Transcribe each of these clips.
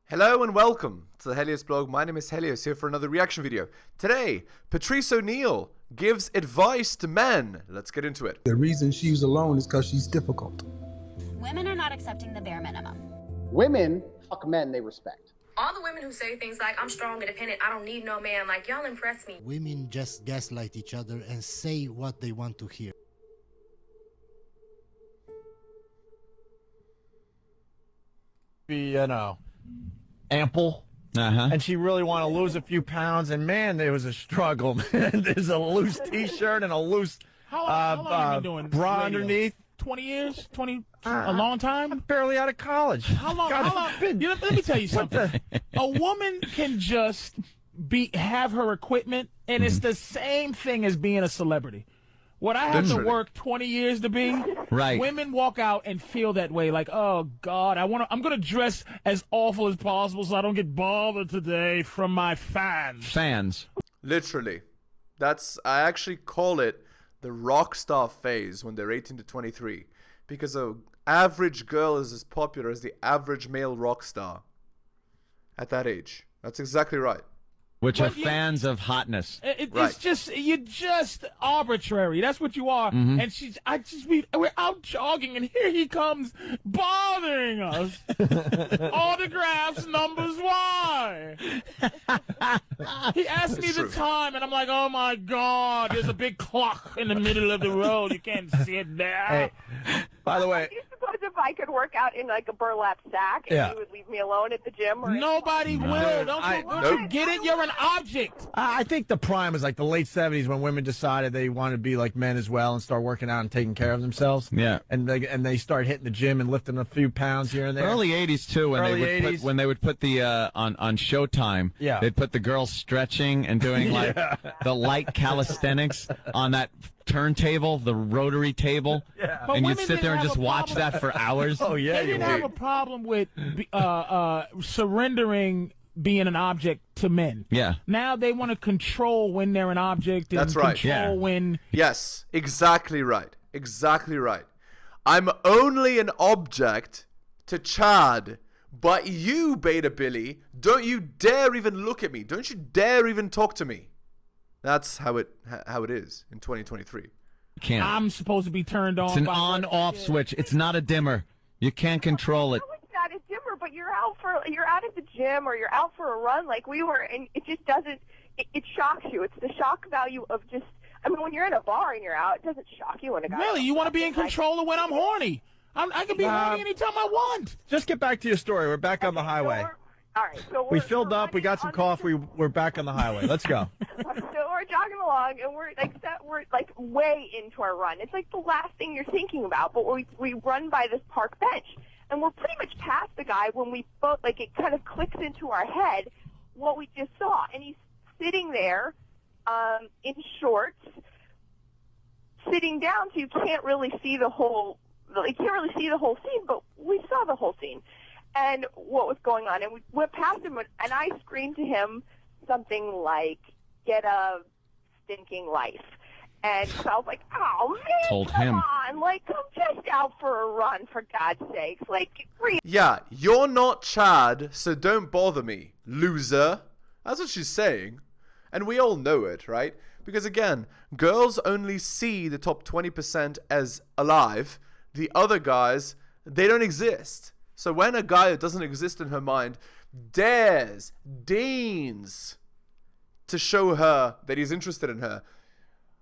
Hello and welcome to the Helios blog. My name is Helios, here for another reaction video. Today, Patrice O'Neal gives advice to men. Let's get into it. The reason she's alone is because she's difficult. Women are not accepting the bare minimum. Women fuck men they respect. All the women who say things like, I'm strong, independent, I don't need no man, like, y'all impress me. Women just gaslight each other and say what they want to hear. Be, ample. And she really want to lose a few pounds, and man, there was a struggle. Man, there's a loose T-shirt and a loose How long have you been doing bra radio? underneath. 20 years? A long time? I'm barely out of college. How long? Let me tell you something. A woman can just have her equipment, and it's the same thing as being a celebrity. What I have to work 20 years to be, right. Women walk out and feel that way, like, oh God, I'm gonna dress as awful as possible so I don't get bothered today from my fans. Literally. I actually call it the rock star phase when they're 18 to 23. Because an average girl is as popular as the average male rock star at that age. That's exactly right. Which are fans of hotness. You're just arbitrary. That's what you are. And we're out jogging, and here he comes bothering us. Autographs, numbers, why? He asked me the time, and I'm like, oh my God, there's a big clock in the middle of the road. You can't see it there. Hey, by the way, do you suppose if I could work out in like a burlap sack and you would leave me alone at the gym? Or nobody will. Don't you get it? You're an object. I think the prime was like the late 70s when women decided they wanted to be like men as well and start working out and taking care of themselves. Yeah. And they start hitting the gym and lifting a few pounds here and there. Early 80s too, when they would put the on Showtime, they'd put the girls stretching and doing like the light calisthenics on that turntable, the rotary table, and you'd sit there and just watch that for hours. Oh yeah, they didn't have a problem with surrendering being an object to men. Yeah. Now they want to control when they're an object and control when... Yes, exactly right. Exactly right. I'm only an object to Chad, but you, Beta Billy, don't you dare even look at me. Don't you dare even talk to me. That's how it is in 2023. Can't. I'm supposed to be turned on. It's an on-off switch. It's not a dimmer. You can't control it. It's not a dimmer, but you're out at the gym or you're out for a run like we were, and it just doesn't. It shocks you. It's the shock value of just. I mean, when you're in a bar and you're out, it doesn't shock you when a guy. Really, you want to be in control of when I'm horny? I can be horny anytime I want. Just get back to your story. We're back on the highway. All right, so we filled up. We got some coffee. We're back on the highway. Let's go. So we're jogging along, and we're like way into our run. It's like the last thing you're thinking about. But we run by this park bench, and we're pretty much past the guy when we both it kind of clicks into our head what we just saw, and he's sitting there in shorts, sitting down, so you can't really see the whole. You can't really see the whole scene, but we saw the whole scene. And what was going on. And we went past him, and I screamed to him something like, get a stinking life. And so I was like, oh, man, come on. Like, I'm just out for a run, for God's sakes. Like, yeah, you're not Chad, so don't bother me, loser. That's what she's saying. And we all know it, right? Because, again, girls only see the top 20% as alive. The other guys, they don't exist. So when a guy that doesn't exist in her mind deigns to show her that he's interested in her,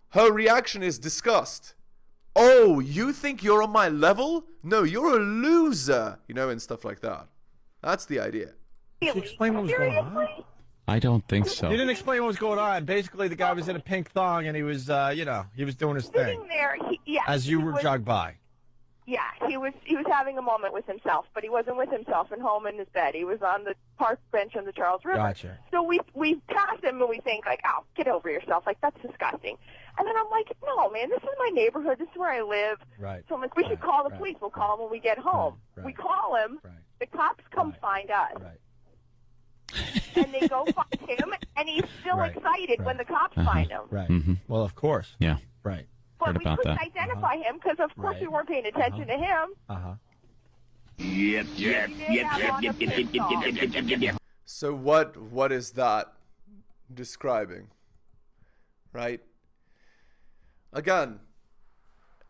her reaction is disgust. Oh, you think you're on my level? No, you're a loser. And stuff like that. That's the idea. Did you explain what was going on? I don't think so. You didn't explain what was going on. Basically, the guy was in a pink thong, and he was, he was doing his thing. Sitting there, as you were jogged by. Yeah, he was having a moment with himself, but he wasn't with himself at home in his bed. He was on the park bench on the Charles River. Gotcha. So we pass him and we think like, oh, get over yourself. Like, that's disgusting. And then I'm like, no, man, this is my neighborhood. This is where I live. Right. So I'm like, we should call the police. We'll call him when we get home. Right. We call him. Right. The cops come find us. Right. And they go find him, and he's still excited when the cops find him. Right. Well, of course. Yeah. Right. But we couldn't identify him because, of course, we weren't paying attention to him. So what is that describing? Right? Again,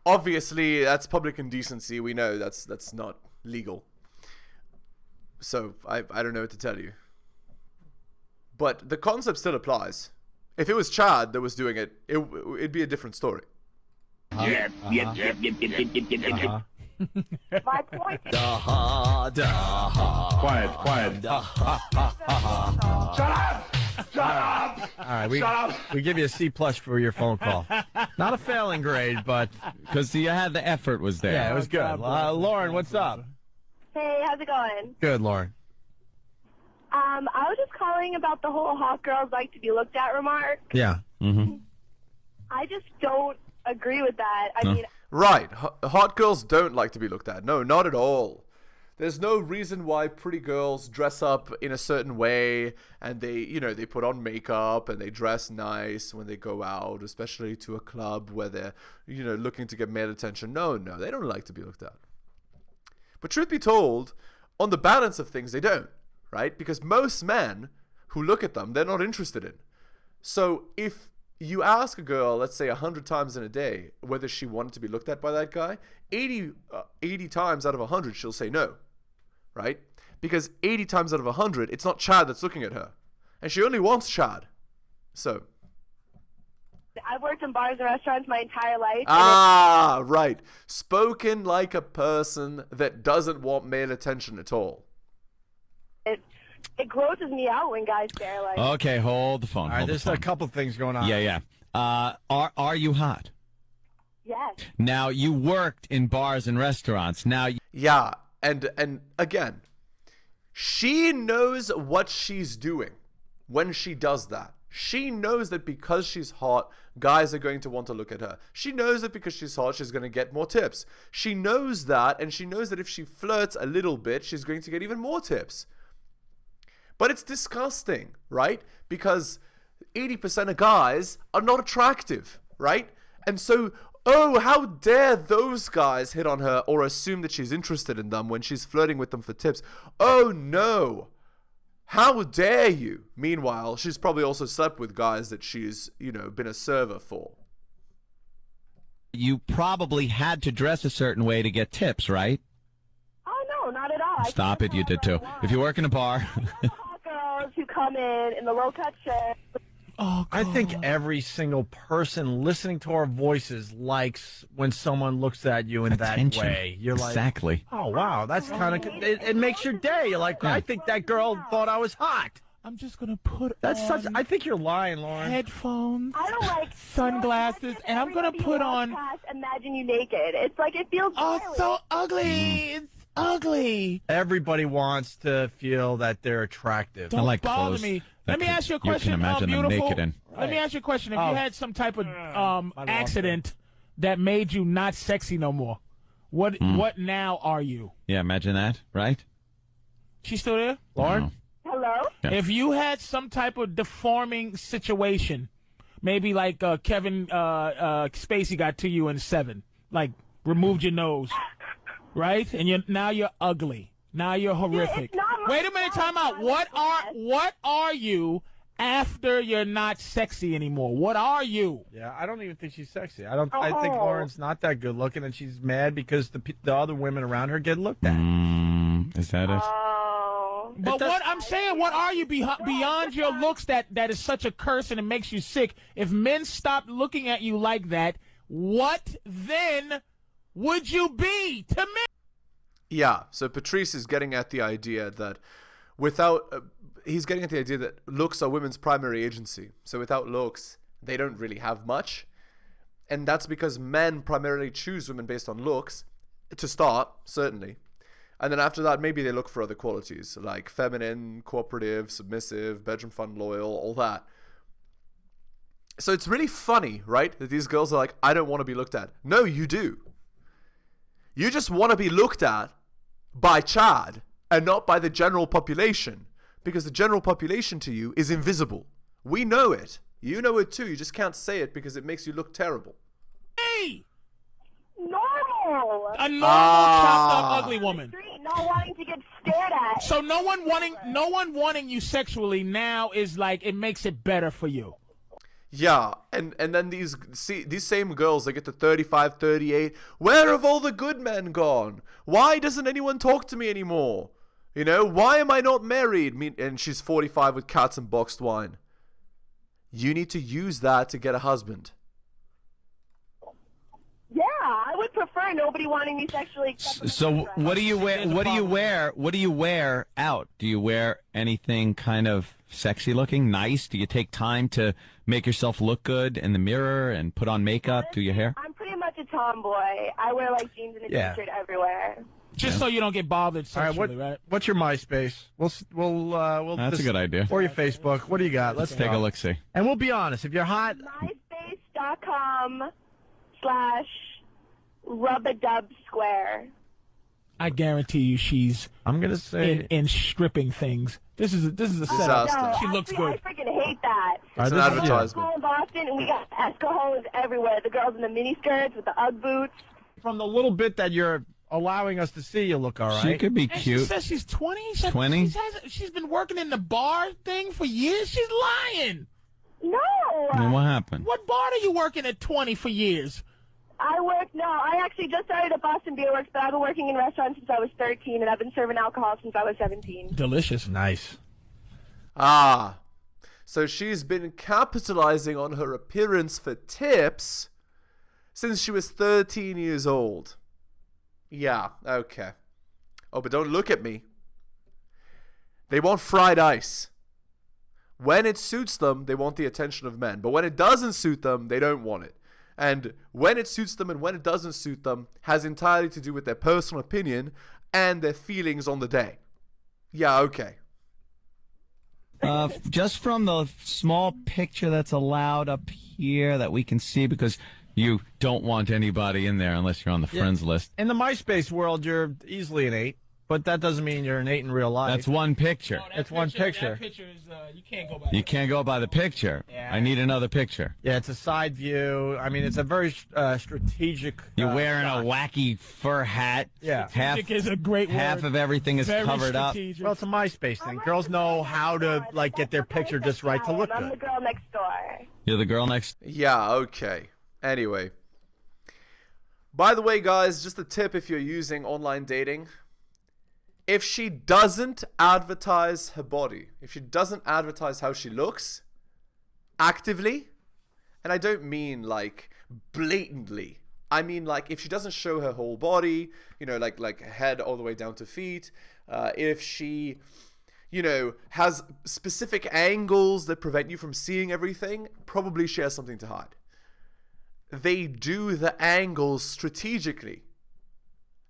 obviously that's public indecency. We know that's not legal. So I don't know what to tell you. But the concept still applies. If it was Chad that was doing it, it'd be a different story. My point is, Quiet. Shut up! All right, we give you a C+ for your phone call. Not a failing grade, but Because you had the effort was there. yeah, it was good. Lauren, what's up? hey, how's it going? Good, Lauren. I was just calling about the whole hot girls like to be looked at remark. Yeah. Mm-hmm. I just don't agree with that. I mean, Right. Hot girls don't like to be looked at. No, not at all. There's no reason why pretty girls dress up in a certain way and they put on makeup and they dress nice when they go out, especially to a club where they're, looking to get male attention. No, they don't like to be looked at. But truth be told, on the balance of things, they don't, right? Because most men who look at them, they're not interested in. So if you ask a girl, let's say 100 times in a day, whether she wanted to be looked at by that guy, 80 times out of 100, she'll say no, right? Because 80 times out of 100, it's not Chad that's looking at her. And she only wants Chad. So. I've worked in bars and restaurants my entire life. Right. Spoken like a person that doesn't want male attention at all. It grosses me out when guys stare like. Okay, hold the phone. All right, there's a couple things going on. Yeah. Are you hot? Yes. Now, you worked in bars and restaurants. Now, Yeah, and again, she knows what she's doing when she does that. She knows that because she's hot, guys are going to want to look at her. She knows that because she's hot, she's going to get more tips. She knows that, and she knows that if she flirts a little bit, she's going to get even more tips. But it's disgusting, right? Because 80% of guys are not attractive, right? And so, how dare those guys hit on her or assume that she's interested in them when she's flirting with them for tips? Oh, no. How dare you? Meanwhile, she's probably also slept with guys that she's, been a server for. you probably had to dress a certain way to get tips, right? Oh, no, not at all. Stop it, you did too. If you work in a bar. Hot girls who come in the low-cut shirt. Oh, I think every single person listening to our voices likes when someone looks at you in Attention. that way. You're Exactly. like, oh, wow, that's kind of, it makes your day. You're like, I think that girl thought I was hot. I'm just gonna put That's on such, I think you're lying, Lauren. headphones, I don't like sunglasses, and I'm gonna put on. Imagine you naked. It's like it feels. Oh, violent. so ugly! It's ugly. Everybody wants to feel that they're attractive. Don't like bother clothes me. that Let me ask you a you can question. imagine them Beautiful. naked in. Let me ask you a question. If Oh. you had some type of accident that made you not sexy no more, what now are you? Yeah, imagine that, right? She still there, Lauren? Hello? Yeah. If you had some type of deforming situation, maybe like Kevin Spacey got to you in 7, like removed your nose, right? And now you're ugly. Now you're horrific. it's not my Wait a minute, fault. time out. What are you after you're not sexy anymore? What are you? Yeah, I don't even think she's sexy. I think Lauren's not that good looking, and she's mad because the other women around her get looked at. Is that it? Oh. But what I'm saying, what are you beyond your looks that is such a curse and it makes you sick? If men stopped looking at you like that, what then would you be to me? Yeah, so Patrice is getting at the idea that he's getting at the idea that looks are women's primary agency. So without looks, they don't really have much. And that's because men primarily choose women based on looks, to start, certainly. And then after that, maybe they look for other qualities, like feminine, cooperative, submissive, bedroom fun, loyal, all that. So it's really funny, right, that these girls are like, I don't want to be looked at. No, you do. You just want to be looked at by Chad and not by the general population, because the general population to you is invisible. We know it. You know it too. You just can't say it because it makes you look terrible. Hey! Normal. No. A normal, chopped up, ugly woman. Street, not wanting to get stared at. So no one wanting you sexually now is like, it makes it better for you. Yeah, and then these same girls, they get to 35, 38. Where have all the good men gone? Why doesn't anyone talk to me anymore? You know, why am I not married? And she's 45 with cats and boxed wine. You need to use that to get a husband. Yeah, I would prefer nobody wanting me sexually. So what do you wear? What do you wear? What do you wear out? Do you wear anything kind of sexy looking, nice? Do you take time to make yourself look good in the mirror and put on makeup, do your hair? I'm pretty much a tomboy. I wear like jeans and a t-shirt everywhere. Just so you don't get bothered sexually, right? What's your MySpace? We'll That's a good idea. Or your Facebook. What do you got? Let's take a look. See. And we'll be honest. If you're hot, MySpace.com/rub-a-dub-square. I guarantee you, she's. I'm gonna say in stripping things. This is a Disaster. setup. She looks good. I freaking hate that. It's an advertisement. We're in Boston, and we got escaholes everywhere. The girls in the miniskirts with the UGG boots. from the little bit that you're allowing us to see, you look all right. She could be And cute. she says she's 20. 20? She's been working in the bar thing for years. She's lying. No. And what happened? What bar are you working at 20 for years? I actually just started at Boston Beer Works, but I've been working in restaurants since I was 13, and I've been serving alcohol since I was 17. Delicious. Nice. Ah. So she's been capitalizing on her appearance for tips since she was 13 years old. Yeah, okay. Oh, but don't look at me. They want fried ice. When it suits them, they want the attention of men. But when it doesn't suit them, they don't want it. And when it suits them and when it doesn't suit them has entirely to do with their personal opinion and their feelings on the day. Yeah, okay. Just from the small picture that's allowed up here that we can see, because you don't want anybody in there unless you're on the friends list. In the MySpace world, you're easily an 8, but that doesn't mean you're an 8 in real life. That's one picture. It's one picture. That picture is, you can't go by You can't go by the picture. Yeah. I need another picture. Yeah, it's a side view. I mean, it's a very strategic. You're wearing shot. a wacky fur hat. Yeah. Strategic is a great word. Half of everything is Very covered up. strategic. Well, it's a MySpace thing. Girls know how to get their picture just right to look I'm the good. girl next door. You're the girl next. Yeah, okay. Anyway. By the way, guys, just a tip if you're using online dating. If she doesn't advertise her body, if she doesn't advertise how she looks actively, and I don't mean like blatantly, I mean like if she doesn't show her whole body, you know, like head all the way down to feet, if she, you know, has specific angles that prevent you from seeing everything, probably she has something to hide. They do the angles strategically,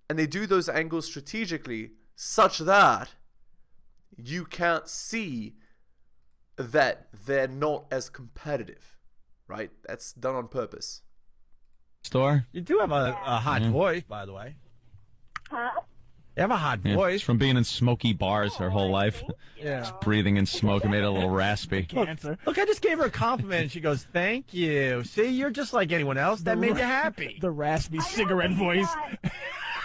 and they do those angles strategically such that you can't see that they're not as competitive, right? That's done on purpose. Store? You do have a hot voice, by the way. Huh? You have a hot Yeah, voice. it's from being in smoky bars her whole life. Yeah. Just breathing in smoke and made it a little raspy. Cancer. Look, I just gave her a compliment, and she goes, "Thank you. See, you're just like anyone else. That made you happy." The raspy cigarette voice.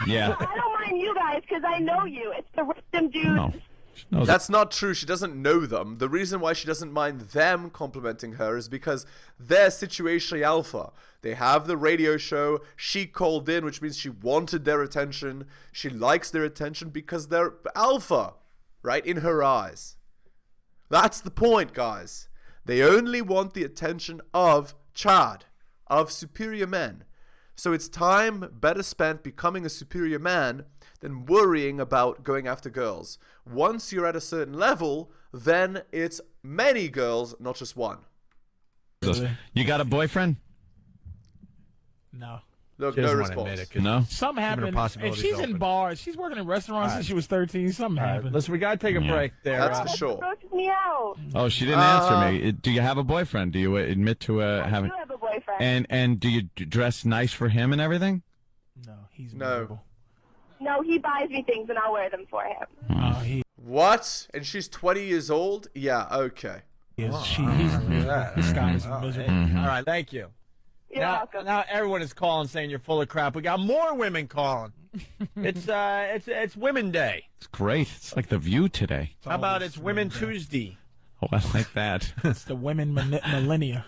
Yeah. I don't mind you guys because I know you. It's the random dudes. No. That's not true. She doesn't know them. The reason why she doesn't mind them complimenting her is because they're situationally alpha. They have the radio show. She called in, which means she wanted their attention. She likes their attention because they're alpha, right? In her eyes. That's the point, guys. They only want the attention of Chad, of superior men. So it's time better spent becoming a superior man than worrying about going after girls. Once you're at a certain level, then it's many girls, not just one. You got a boyfriend? No. Look, She no doesn't wanna response. admit it, No? Something her happened. If possibilities she's in open. bars, she's working in restaurants since she was 13. Something All right, happened. listen, we got to take a break there. That's for sure. Grosses me out. Oh, she didn't answer me. Do you have a boyfriend? Do you admit to I having? do have a boyfriend. And do you dress nice for him and everything? No, he's No. miserable. No, he buys me things and I'll wear them for him. Oh, he What? And she's 20 years old? Yeah, okay. is. Look at that. This guy is Oh, miserable. hey. All right, thank you. You're welcome. Now everyone is calling saying you're full of crap. We got more women calling. It's Women Day. It's great. It's like The View today. How about it's Women Tuesday? Oh, I like that. It's the women millennia.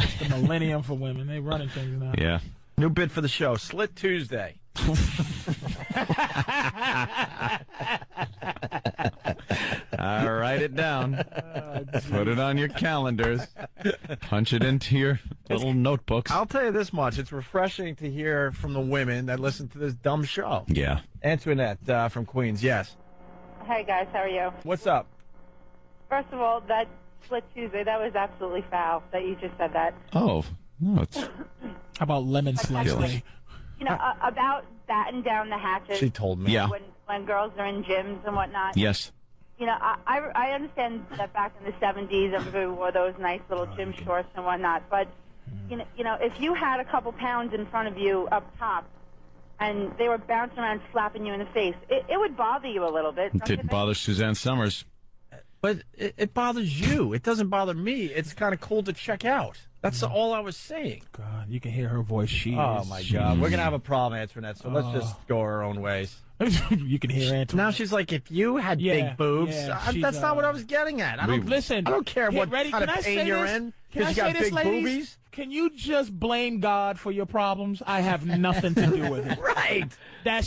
It's the millennium for women. They running things now. Yeah. New bid for the show, Slit Tuesday. I'll write it down. Put it on your calendars. Punch it into your little notebooks. I'll tell you this much. It's refreshing to hear from the women that listen to this dumb show. Yeah. Antoinette from Queens, yes. Hey, guys, how are you? What's up? First of all, that Split Tuesday, that was absolutely foul that you just said that. Oh, no, it's... How about lemon slice day? You know, about batten down the hatches. She told me. Yeah. When girls are in gyms and whatnot. Yes. You know, I understand that back in the 70s, everybody wore those nice little gym shorts and whatnot. But, you know, if you had a couple pounds in front of you up top and they were bouncing around slapping you in the face, it would bother you a little bit. It didn't bother Suzanne Summers. But it bothers you. It doesn't bother me. It's kind of cool to check out. That's all I was saying. God, you can hear her voice. Oh, my God. We're going to have a problem, Antoinette, so let's just go our own ways. You can hear Antoinette. Now she's like, if you had big boobs, that's not what I was getting at. I don't care what kind of pain you're in because you got big boobies. Can you just blame God for your problems? I have nothing to do with it. Right.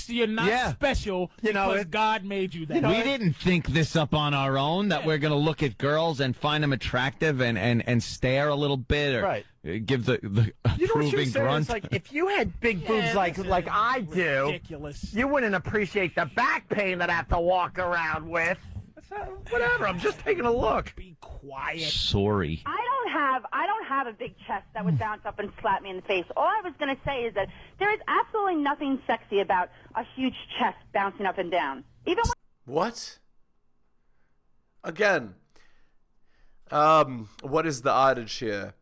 You're not special because God made you that. We didn't think this up on our own, that we're going to look at girls and find them attractive and stare a little bit or give the approving grunt. It's like, if you had big boobs like I do, ridiculous. You wouldn't appreciate the back pain that I have to walk around with. Whatever, I'm just taking a look. Be quiet. Sorry. I don't have a big chest that would bounce up and slap me in the face. All I was going to say is that there is absolutely nothing sexy about a huge chest bouncing up and down. Even what? Again, what is the adage here?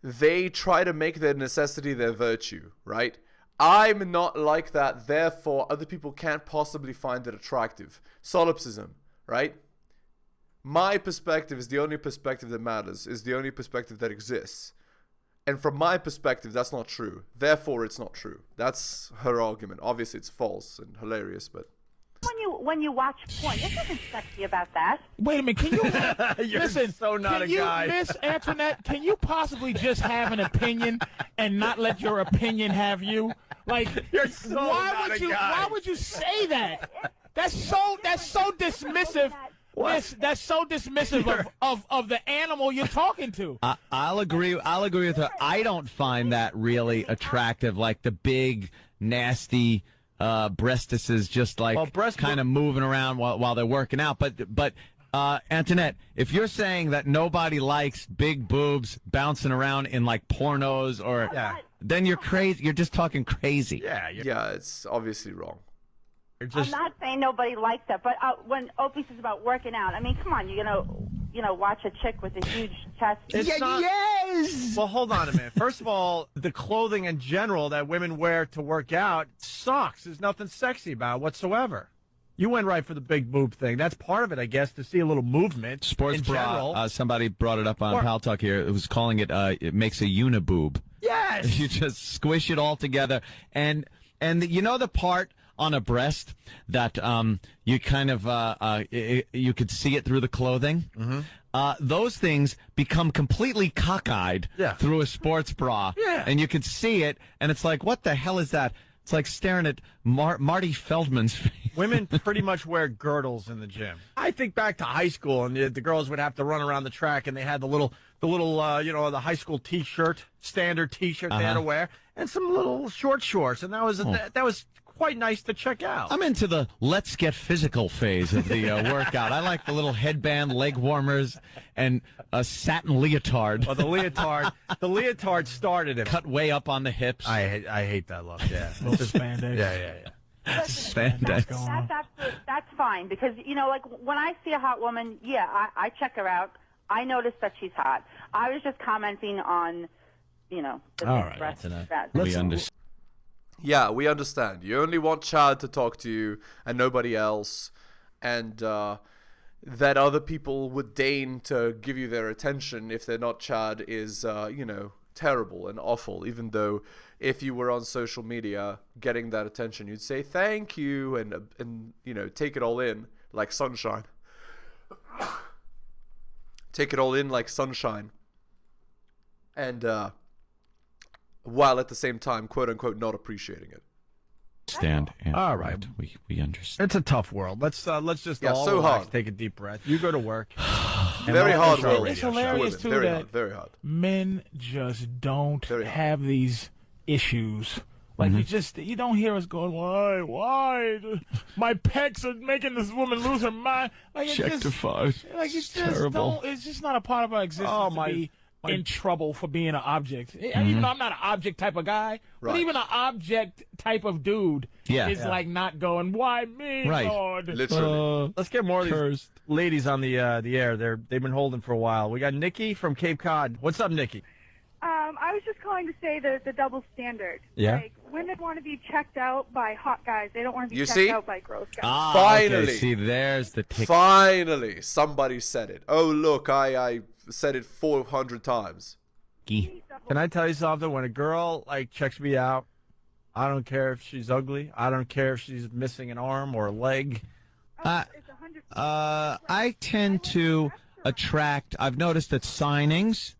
They try to make their necessity their virtue, right? I'm not like that, therefore other people can't possibly find it attractive. Solipsism, right? My perspective is the only perspective that matters, is the only perspective that exists. And from my perspective, that's not true. Therefore, it's not true. That's her argument. Obviously, it's false and hilarious, but... When you watch porn, there's nothing sexy about that. Wait a minute, can you... Listen, so not a guy. Miss Antoinette, can you possibly just have an opinion and not let your opinion have you? Like, you're so not a guy. Why would you say that? That's so dismissive. Miss, that's so dismissive of the animal you're talking to. I'll agree with her. I don't find that really attractive, like the big, nasty breastises just like kind of moving around while they're working out. But Antoinette, if you're saying that nobody likes big boobs bouncing around in like pornos or then you're crazy. You're just talking crazy. Yeah, it's obviously wrong. I'm not saying nobody likes that, but when Opie says about working out, I mean, come on, you're gonna watch a chick with a huge chest. Yes. Well, hold on a minute. First of all, the clothing in general that women wear to work out sucks. There's nothing sexy about it whatsoever. You went right for the big boob thing. That's part of it, I guess, to see a little movement. Sports in bra. general. Somebody brought it up on Pal Talk here. It was calling it. It makes a uniboob. Yes. You just squish it all together, and you know the part on a breast that you kind of you could see it through the clothing. Mm-hmm. Those things become completely cockeyed through a sports bra, and you could see it, and it's like, what the hell is that? It's like staring at Marty Feldman's face. Women pretty much wear girdles in the gym. I think back to high school, and the girls would have to run around the track, and they had the little the high school T-shirt, standard T-shirt they had to wear, and some little short shorts, and that was quite nice to check out. I'm into the let's get physical phase of the workout. I like the little headband, leg warmers, and a satin leotard. Well, the leotard started it. Cut way up on the hips. I hate that look. Yeah, little spandex. Yeah. Spandex. That's fine because like when I see a hot woman, I check her out. I notice that she's hot. I was just commenting on, the all right, breast. We understand. Yeah, we understand. You only want Chad to talk to you and nobody else, and that other people would deign to give you their attention if they're not Chad is, terrible and awful, even though if you were on social media getting that attention, you'd say thank you and you know, take it all in like sunshine. Take it all in like sunshine. And while at the same time, quote unquote, not appreciating it. All right, we understand. It's a tough world. Let's just all so relax, hard. take a deep breath. You go to work. Very hard world. It's hilarious too very that hard, very hard. men just don't Very hard. have these issues. Like you don't hear us going, why? My pecs are making this woman lose her mind. Like it's Objectified. just Terrible. don't. It's just not a part of our existence to be in trouble for being an object. Even though I'm not an object type of guy, but even an object type of dude is like not going, why me, Lord? Literally. Let's get more of these ladies on the air. They've been holding for a while. We got Nikki from Cape Cod. What's up, Nikki? I was just calling to say the double standard. Yeah. Like, women want to be checked out by hot guys. They don't want to be You checked see? out by gross guys. Finally. Okay, see, there's the tick. Finally, somebody said it. Oh, look, I said it 400 times. Can I tell you something? When a girl like checks me out, I don't care if she's ugly. I don't care if she's missing an arm or a leg. I tend to attract. I've noticed at signings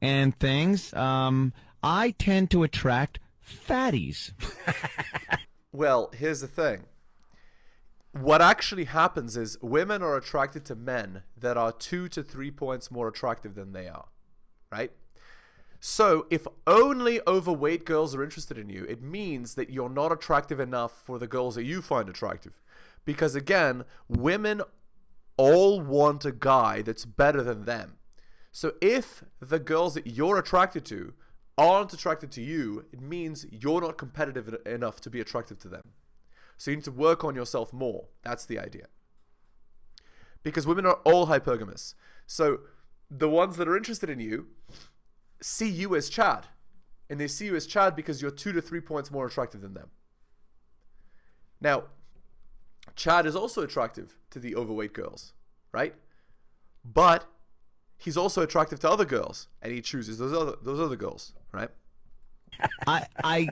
and things. I tend to attract fatties. Well, here's the thing. What actually happens is women are attracted to men that are 2 to 3 points more attractive than they are, right? So if only overweight girls are interested in you, it means that you're not attractive enough for the girls that you find attractive. Because again, women all want a guy that's better than them. So if the girls that you're attracted to aren't attracted to you, it means you're not competitive enough to be attractive to them. So you need to work on yourself more. That's the idea. Because women are all hypergamous. So the ones that are interested in you see you as Chad. And they see you as Chad because you're 2 to 3 points more attractive than them. Now, Chad is also attractive to the overweight girls, right? But he's also attractive to other girls, and he chooses those other girls, right? I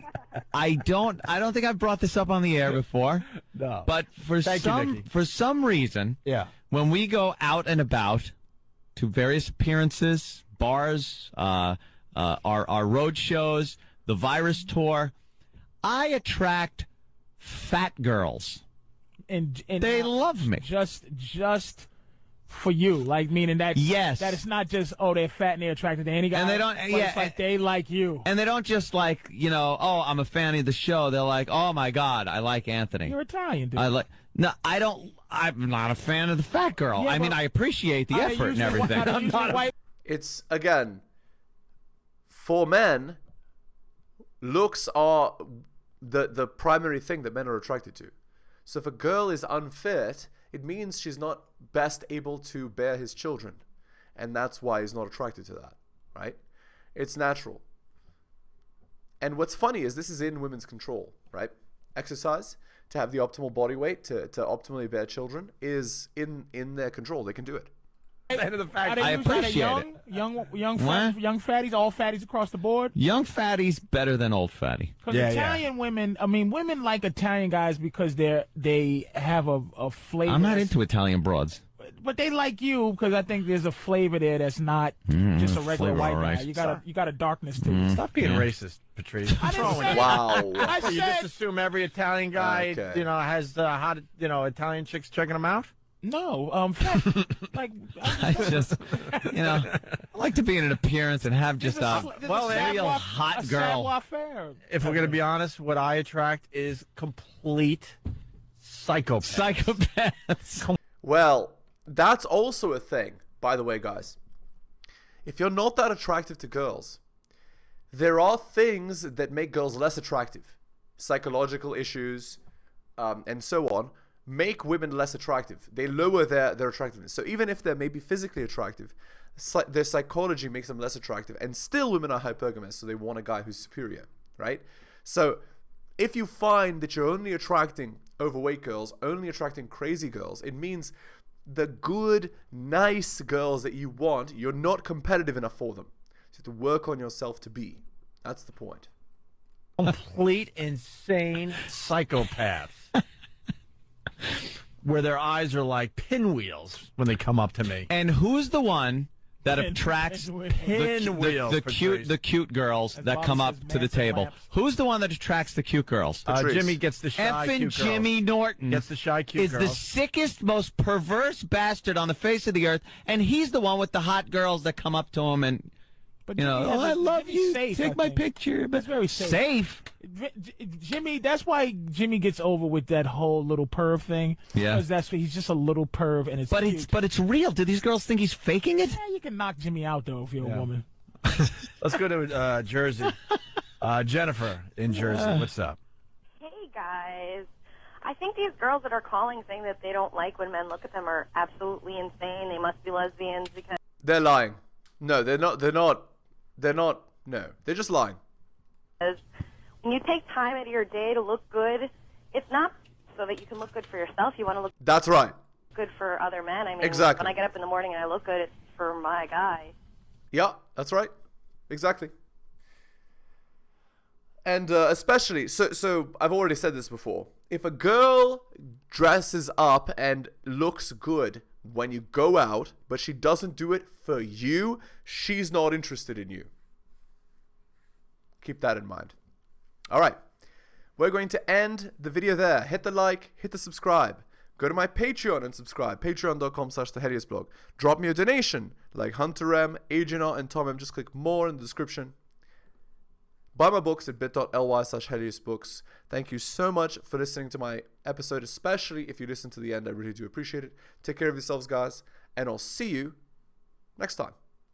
don't think I've brought this up on the air before. No. But for some reason, when we go out and about to various appearances, bars, our road shows, the virus tour, I attract fat girls. And they love me. Just for you, like meaning that that it's not just they're fat and they're attracted to any guy, and they don't it's like they like you, and they don't just like I'm a fan of the show. They're like, oh my god, I like Anthony. You're Italian, dude. I don't. I'm not a fan of the fat girl. I mean, I appreciate the effort and everything. It's again, for men, looks are the primary thing that men are attracted to. So if a girl is unfit, it means she's not best able to bear his children. And that's why he's not attracted to that, right? It's natural. And what's funny is this is in women's control, right? Exercise, to have the optimal body weight, to optimally bear children, is in their control. They can do it. End of the fact, I appreciate it. Young fatties, all fatties across the board. Young fatties better than old fatty. Because Italian women, I mean, women like Italian guys because they have a flavor. I'm not into Italian broads. But they like you because I think there's a flavor there that's not just a regular white guy. You got a darkness to it. Stop being racist, Patrice. Wow. You just assume every Italian guy, has hot, Italian chicks checking him out. No, I just, I like to be in an appearance and have just a real hot girl. If we're gonna be honest, what I attract is complete psychopaths. Well, that's also a thing, by the way, guys. If you're not that attractive to girls, there are things that make girls less attractive. Psychological issues, and so on, make women less attractive. They lower their attractiveness. So even if they're maybe physically attractive, their psychology makes them less attractive. And still women are hypergamous, so they want a guy who's superior, right? So if you find that you're only attracting overweight girls, only attracting crazy girls, it means the good, nice girls that you want, you're not competitive enough for them. So have to work on yourself to be. That's the point. Complete insane psychopaths. Where their eyes are like pinwheels when they come up to me. And who's the one that attracts the cute girls that come up to the table? Who's the one that attracts the cute girls? Jimmy gets the shy cute girls. Jimmy Norton gets the shy cute girls. Is the sickest, most perverse bastard on the face of the earth, and he's the one with the hot girls that come up to him and, But you know, I love you. Safe, Take my picture. That's very safe. Safe? Jimmy, that's why Jimmy gets over with that whole little perv thing. Yeah. Because he's just a little perv, and it's cute. But it's real. Do these girls think he's faking it? Yeah, you can knock Jimmy out, though, if you're a woman. Let's go to Jersey. Jennifer in Jersey. What's up? Hey, guys. I think these girls that are calling saying that they don't like when men look at them are absolutely insane. They must be lesbians because... They're lying. No, they're not. No, they're just lying. When you take time out of your day to look good, it's not so that you can look good for yourself. You want to look That's right. good for other men. I mean, Exactly. when I get up in the morning and I look good, it's for my guy. Yeah, that's right. Exactly. And especially, so I've already said this before. If a girl dresses up and looks good when you go out, but she doesn't do it for you, she's not interested in you. Keep that in mind. All right. We're going to end the video there. Hit the like, hit the subscribe. Go to my Patreon and subscribe. Patreon.com/theheliosblog. Drop me a donation like Hunter M, Agent R, and Tom M. Just click more in the description. Buy my books at bit.ly/heliosbooks. Thank you so much for listening to my episode, especially if you listen to the end. I really do appreciate it. Take care of yourselves, guys, and I'll see you next time.